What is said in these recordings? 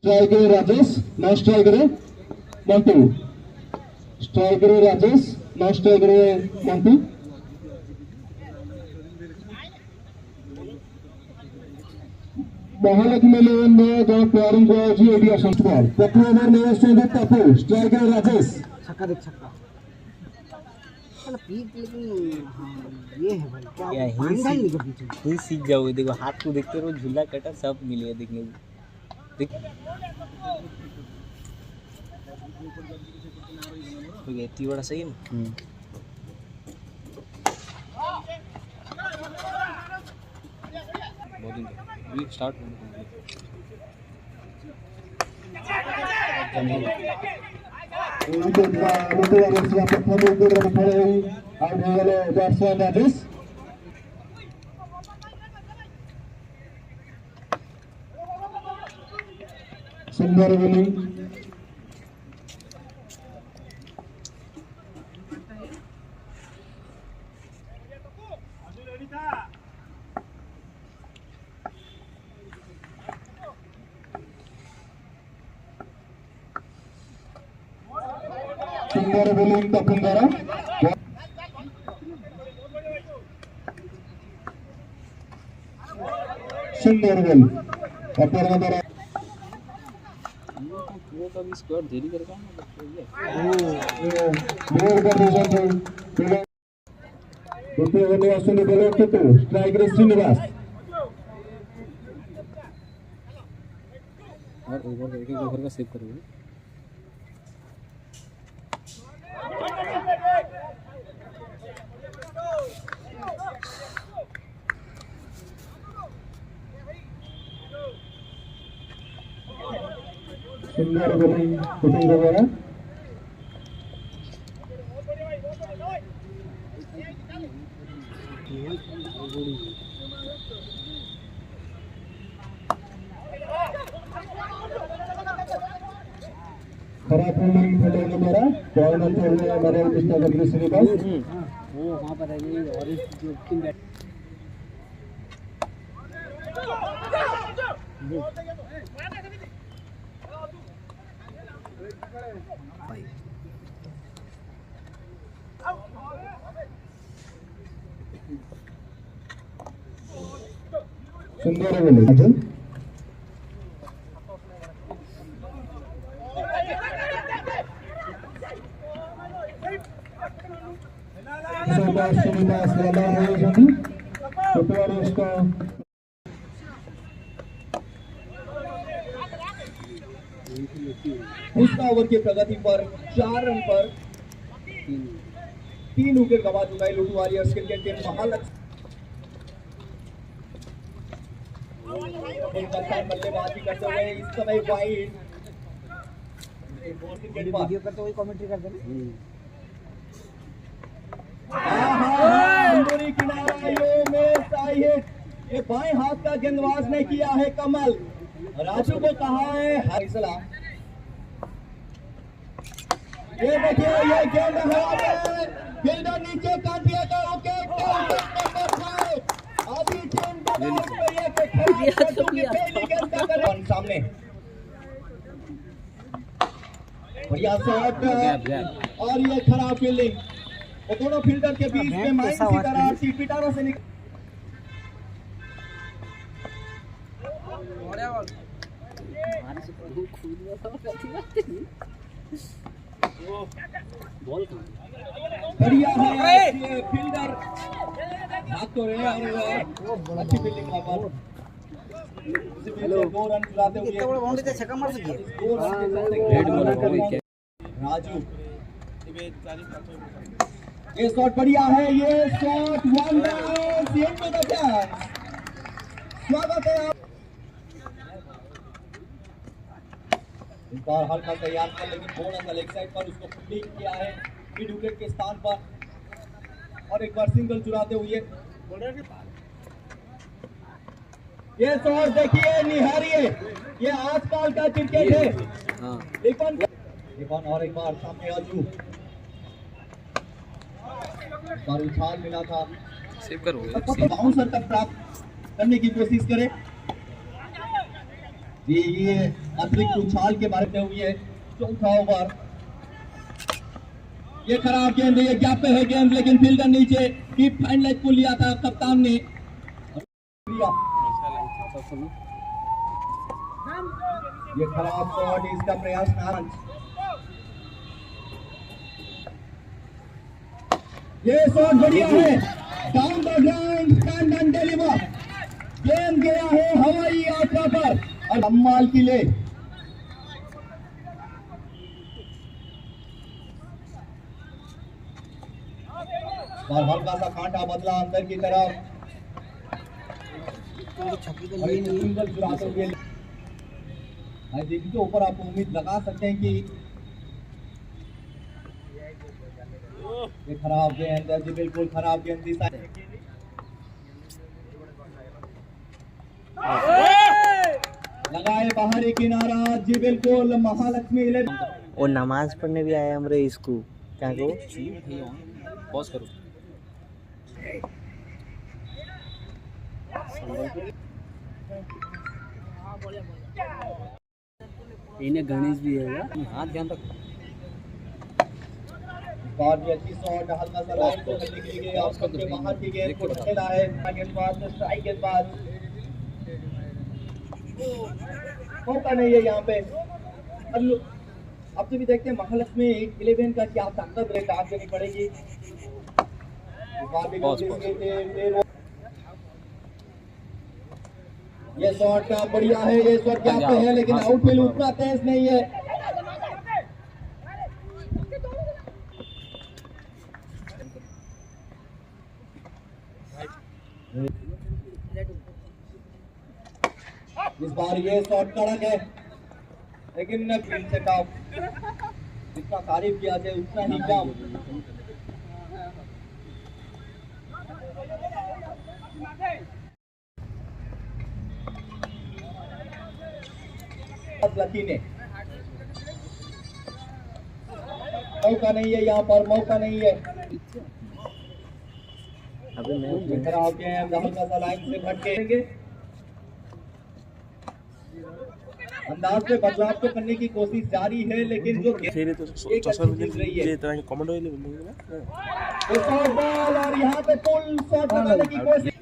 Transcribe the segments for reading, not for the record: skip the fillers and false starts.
Striker Rajesh नौ striker Mantu striker Rajesh नौ striker Mantu Mahalakshmi लेवन में जो प्लेयरिंग को जी एडिया संस्कार प्रथम ओवर में सुंदर टापू स्ट्राइकर राजेश छक्का देख छक्का मतलब पीक लेकिन हाँ ये है भाई क्या क्या ही सीख जाओगे। देखो हाथ को देखते रहो, झूला कटा सब मिलेगा देखने को। देख हो गया इतनी बड़ा सही है ना। बॉलिंग स्टार्ट सुंदर बॉलिंग सुंदर बॉलिंग तपन द्वारा सुंदर बॉल अपर द्वारा वो कभी स्कोर देरी करेगा बोल कर दो द्वितीय ओवर में Ashwini bowler to striker Srinivas और ओवर करके ओवर का सेव करोगे। सुंदर बॉलिंग शूटिंग वगैरह खराब बॉलिंग फील्डर के द्वारा बॉल अंतर हुए हमारे मिस्टर गंभीर श्रीनिवास वो वहाँ पर है और इस जो टीम बैट सुंदर बॉलिंग श्रीनिवास वाला है जो इसका दूसरा ओवर की प्रगति पर 4 रन पर 3 विकेट गंवा चुका है लुटू वॉरियर्स क्रिकेट टीम महालक्ष्मी। बल्लेबाजी करते हुए इस समय वाइड वीडियो करते हुए कमेंट्री करते हैं ये बाएं हाथ का गेंदबाज ने किया है कमल। राजू को कहा है हरिसला। ये देखिए ये गेंद है फील्डर नीचे काट दिया था। ओके अभी टीम सामने बढ़िया शॉट और ये खराब फील्डिंग। वो दोनों फील्डर के बीच में माइंड की तरह पिटारा से बढ़िया है ये फील्डर हाथ तो रहे और अच्छी फील्डिंग वहां पर। हेलो 2 रन चुराते हुए कितना बड़ा बाउंड्री से छक्का मार सके राजू ये शॉट बढ़िया है। ये शॉट वन स्वागत है आप इस बार हल्का तैयार कर लेकिन थोड़ा सा लेग साइड पर उसको फील्डिंग किया है मिड विकेट के स्थान पर और एक बार सिंगल चुराते हुए ये शॉट देखिए निहारिए। ये आजकल का क्रिकेट है। लिपन और एक बार सामने अजू बार उछाल मिला था सेव करोगे बाउंसर तक प्राप्त करने की कोशिश करें। ये अतिरिक्त उछाल के बारे में हुई है। चौथा ओवर, ये खराब गेंद, ये गैप पे है गेंद, लेकिन फील्डर नीचे डीप फाइन लेग को लिया था कप्तान ने। ये खराब शॉट, इसका प्रयास नाकाम। ये शॉट बढ़िया है, down the ground, stand and deliver. गेंद गया है हवाई यात्रा पर और कमाल की ले। और हल्का सा कांटा बदला अंदर की तरफ और एक सिंगल चुराते हुए के ऊपर आप उम्मीद लगा सकते हैं कि ये खराब गेंद है जी, बिल्कुल खराब गेंद थी। लगाए बाहरी किनारा जी, बिल्कुल महालक्ष्मी 11। और नमाज पढ़ने भी आए हमरे इसको क्या को पॉज करो। इन्हें गणेश भी है, हाथ ध्यान रखो। बहुत ही अच्छी शॉट, हल्का सा लाइन को करने के लिए आउट करके बाहर की गेंद को खेला है। गेंदबाज ने स्ट्राइक गेंदबाज, मौका नहीं है यहाँ पे। अब तो भी देखते हैं महालक्ष्मी 11 का क्या ताकत है, काम देनी पड़ेगी। ये शॉट बढ़िया है, ये शॉट क्या पे है, लेकिन आउटफील्ड उतना तेज नहीं है। इस बार ये शॉट कड़क है, लेकिन फील्ड से कम, जितना तारीफ किया जाए उतना ही कम। लकी ने मौका नहीं है, यहाँ पर मौका नहीं है। अभी मैं खराब गेंद, हल्का सा लाइन से भटकेंगे। अंदाज में बदलाव तो करने की कोशिश जारी है, लेकिन जो रही है बॉल और यहाँ पे पुल शॉट लगाने की कोशिश।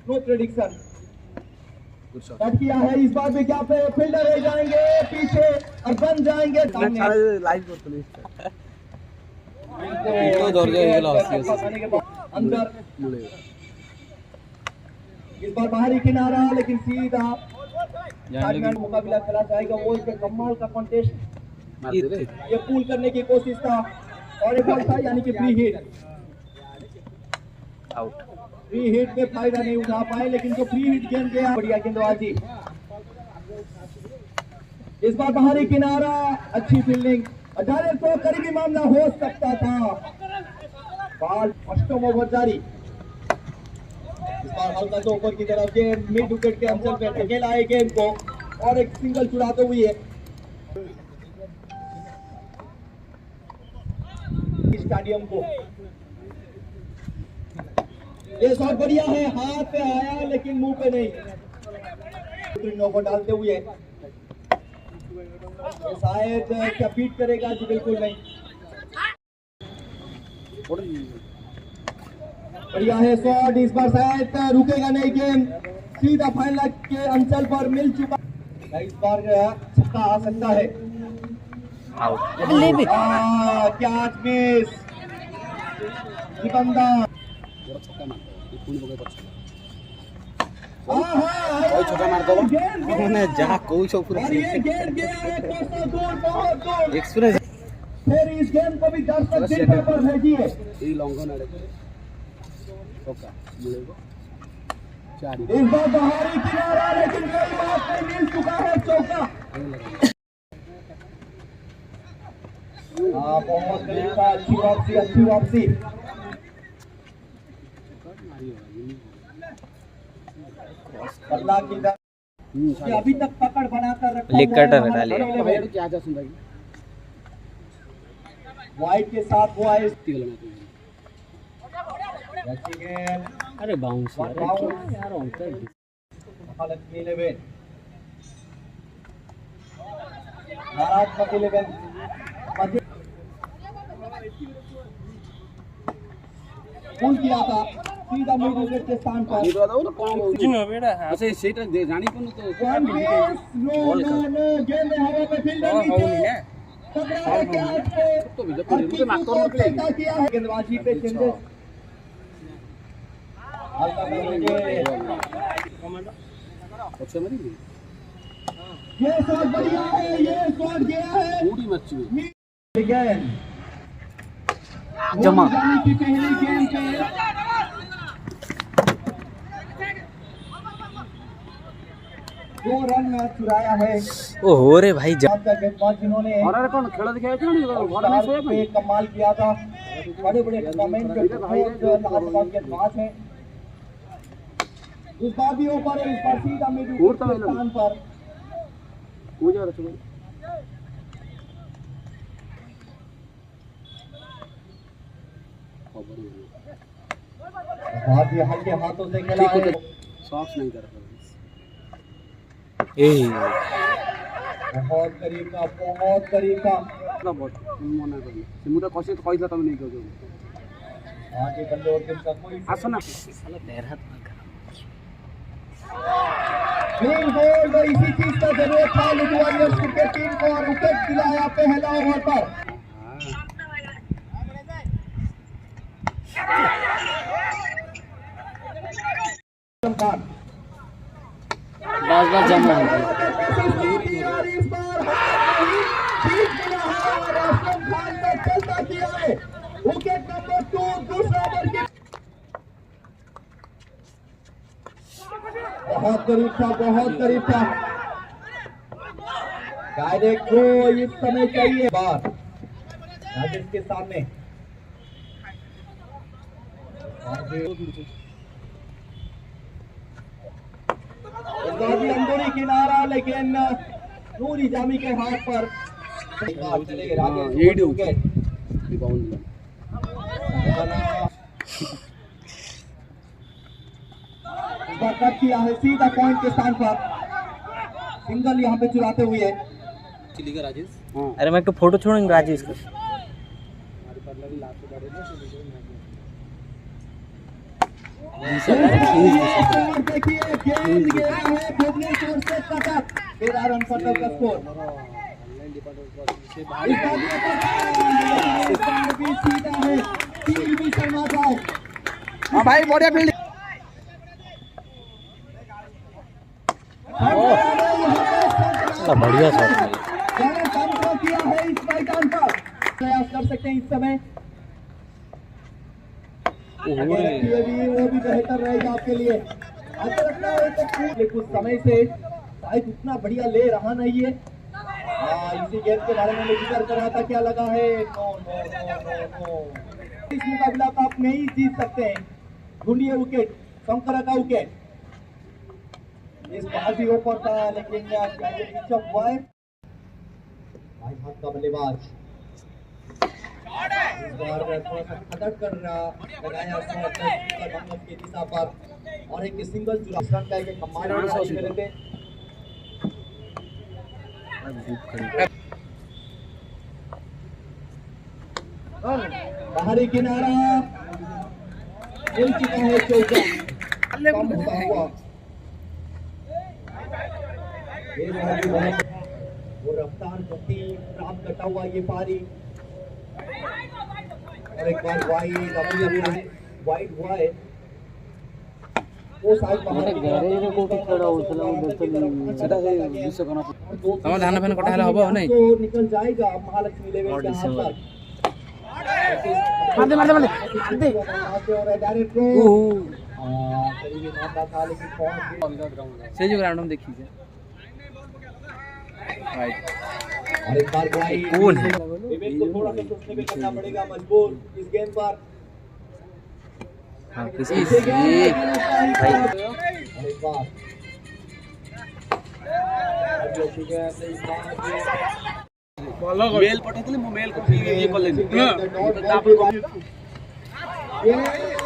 नो प्रेडिक्शन कट किया है। इस बार भी क्या पे फील्डर रह जाएंगे पीछे और बन जाएंगे अंदर। इस बार बाहरी किनारा, लेकिन सीधा मुकाबला खेला जाएगा। वो एक कमाल का कॉन्टेस्ट, ये पूल करने की कोशिश था और एक था, यानी कि free hit. Out, free hit में फायदा नहीं उठा पाए, लेकिन जो फ्री हिट गेंद गया, बढ़िया गेंदबाजी। इस बार बाहरी किनारा, अच्छी फील्डिंग, डायरेक्ट तो करीबी मामला हो सकता था। बॉल अष्टम ओवर जारी। इस बार हल्का तो ऊपर की तरफ गेंद मिड विकेट के अंचल पे धकेला है गेंद को और एक सिंगल चुराते हुए स्टेडियम को। ये शॉट बढ़िया है, हाथ पे आया लेकिन मुंह पे नहीं। ओवर डालते हुए शायद क्या बीट करेगा जी, बिल्कुल नहीं। बढ़िया है शॉट, इस बार शायद रुकेगा नहीं गेम, सीधा फाइनल के अंचल पर मिल चुका। इस बार छक्का आ सकता है। कैच मिस, बंदा जहाँ कोई एक्सप्रेस फिर इस गेम को भी दर्शक दिल पर भेजिए। इस बार बाहरी किनारा, लेकिन कोई बात नहीं, मिल चुका है चौका। बहुत अच्छी वापसी, अच्छी वापसी। बदला की अभी तक पकड़ बनाकर रखा व्हाइट के साथ हुआ है। अच्छी गेंद अरे बाउंस यार, Bounce. क्या यार अंकल। महालक्ष्मी 11 नकारात्मक 11 पुल किया था सीधा मिड विकेट के स्थान पर वन बेस नो गेंद हवा में फील्डर नीचे टकरा के कैच पे चलता किया है गेंदबाजी पे चेंजेस हल्का करके ये शॉट बढ़िया है, ये शॉट गया है गेंद जमा। जाने की पहली गेंद पे दो रन चुराया है ओहो रे भाई आज का गेंदबाज जिन्होंने पे कमाल किया था बड़े बड़े टूर्नामेंट के लाजवाब गेंदबाज हैं इस बार भी ओवर है, इस बार सीधा मिड स्थान पर बहुत ही हल्के हाथों से खेला है ए बहुत करीब का आगे बंदे और टीम का कोई साला पैर हाथ मत खराब। ग्रीन गोल्ड इसी चीज का जरूरत था लुधियाना क्रिकेट टीम को और विकेट दिलाया पहला ओवर पर बस जमा हो गया। और इस बार ठीक मिला है और असलम खान ने चलता किया है विकेट नंबर 2 दूसरा ओवर के बहुत करीब था डायरेक्ट थ्रो इस समय चाहिए बार राजेश के सामने अंदरूनी किनारा लेकिन नूरी जामी के हाथ पर चलेंगे राजेश कट किया है सीधा पॉइंट के स्थान पर सिंगल यहाँ पे चुराते हुए अरे मैं एक फोटो छोड़ूंगा राजेश का। देखिए गेंद गया है भुवनेश्वर से कटक 13 रन पर का स्कोर भी सीधा है तीन भी शर्मा जाए हाँ भाई बढ़िया फील्ड बढ़िया शॉट किया है इस मैदान पर प्रयास कर सकते हैं इस समय वो भी बेहतर रहेगा आपके लिए ऐसा लगता है तो कुछ समय से शायद उतना बढ़िया ले रहा नहीं है इसी गेंद के बारे में जिक्र कर रहा था क्या लगा है नो नो नो नो इस मुकाबला को आप नहीं जीत सकते हैं ढूंढिए विकेट शंकर का विकेट इस बार भी ओपर था लेकिन हुआ है भाई हाथ का बल्लेबाज इस बार थोड़ा सा खटक कर लगाया की दिशा पर और एक सिंगल रन का एक कमाल थे बाहरी किनारा मिल चुका है चौका कम होता हुआ वो रफ्तार गति प्राप्त करता हुआ ये पारी और एक बार वाइड हुआ है वो साइड बाहर गैरेज में कोठी खड़ा होतला সেটা আমার ধান ফেন কটা হলে হবে নাই तो निकल जाएगा महालक्ष्मी लेवल के हाथ पर मारते और डायरेक्ट थ्रो करीबी मामला था लेकिन पहुंच সেই যে গ্রাউন্ড দেখি যে राइट और एक बार वाइड कौन है? विवेक को थोड़ा सा सोचने पे करना पड़ेगा मजबूर इस गेंद पर हाँ किसी और एक बार मेल पठाइले म मेल को ये कले ये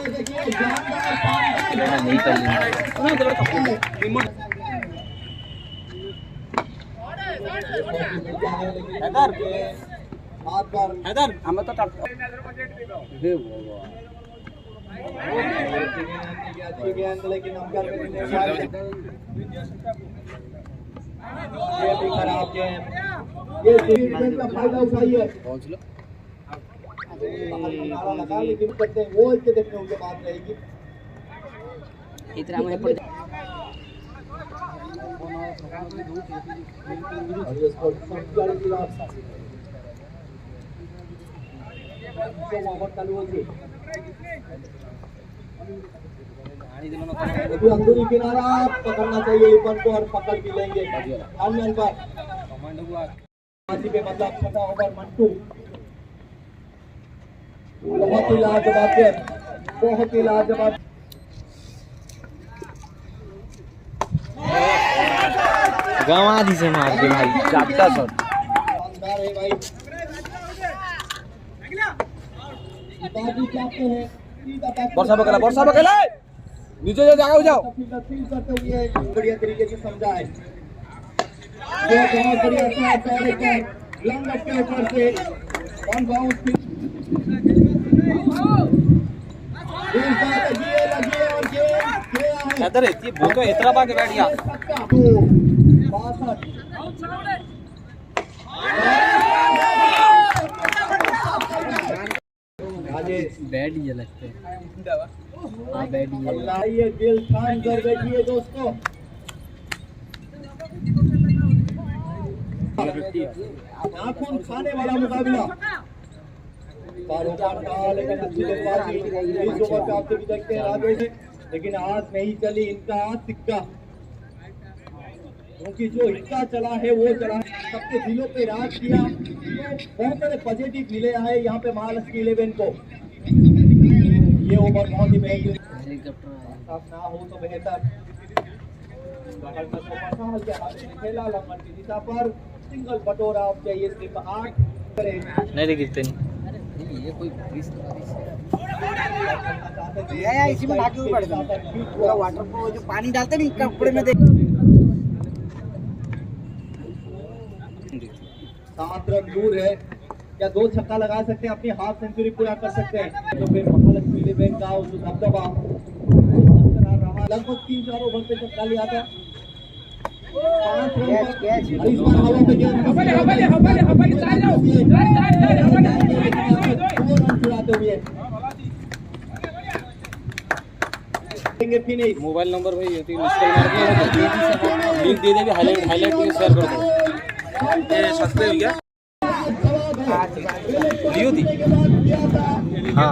देखिए शानदार शानदार नहीं कर हैदर हाथ पर हैदर हमें तो टप अच्छी गेंद लेकिन अंपायर ने ये भी खराब गेंद ये गेंद का फायदा उठाइए नारा लगा लेकिन करते हैं वो इसके देखने उनके बात रहेगी इतना में पड़ और ये स्कोर संचालन की बात जो मोहम्मद चालू होगी अभी अंदरूनी किनारा पकड़ना चाहिए लिपन को और पकड़ भी लेंगे आनंद पर पे मतलब छठा ओवर मंटू बहुत ही लाजवाब गेम बहुत ही लाजवाब गंवा दी से मार दे भाई चापटा शॉट शानदार है भाई बाजू चाहते हैं सीधा बैक वर्षा बकेला नीचे जाओ जाओ जाओ फील करते हुए बढ़िया तरीके से समझाए ये बहुत बढ़िया शॉट है लेकिन लंग के ऊपर से ऑन बाउंस इस बात ये लगी और ये है हैदर ये भूखा इतना बाके बैठ गया 62 बैड ये लगते हैं हाँ बैड ये अल्लाह ये दिल थाम कर बैठिए दोस्तों नाखून खाने वाला मुकाबला कारोबार का लेकिन अच्छी गेंदबाजी इस ओवर पे आपसे भी देखते हैं राजेश लेकिन आज नहीं चली इनका सिक्का क्योंकि जो इनका चला है वो चला सबके दिलों पे राज किया बहुत सारे पॉजिटिव मिले हैं यहाँ पे महालक्ष्मी 11 को ये ओवर बहुत ही बेहतरीन साफ ना हो तो बेहतर खेला लंबन की दिशा पर सिंगल बटोरा अब चाहिए सिर्फ 8 करें नहीं रे गिरते नहीं ये कोई इसी में ढाके हुए पड़े पूरा वाटर को जो पानी डालते नहीं कपड़े में देख 7 रन दूर है क्या 2 छक्का लगा सकते हैं अपनी हाफ सेंचुरी पूरा कर सकते हैं तो फिर महालक्ष्मी 11 का उस दबदबा लगभग 3-4 ओवर पे छक्का लिया था 5 रन इस बार हवा पे गेंद 2 रन चुराते हुए फिनिश मोबाइल नंबर भाई ये मिस कॉल मार दिया लिंक दे देंगे हाईलाइट हाईलाइट करके शेयर कर दो ये सस्ते हो गया लियो थी हाँ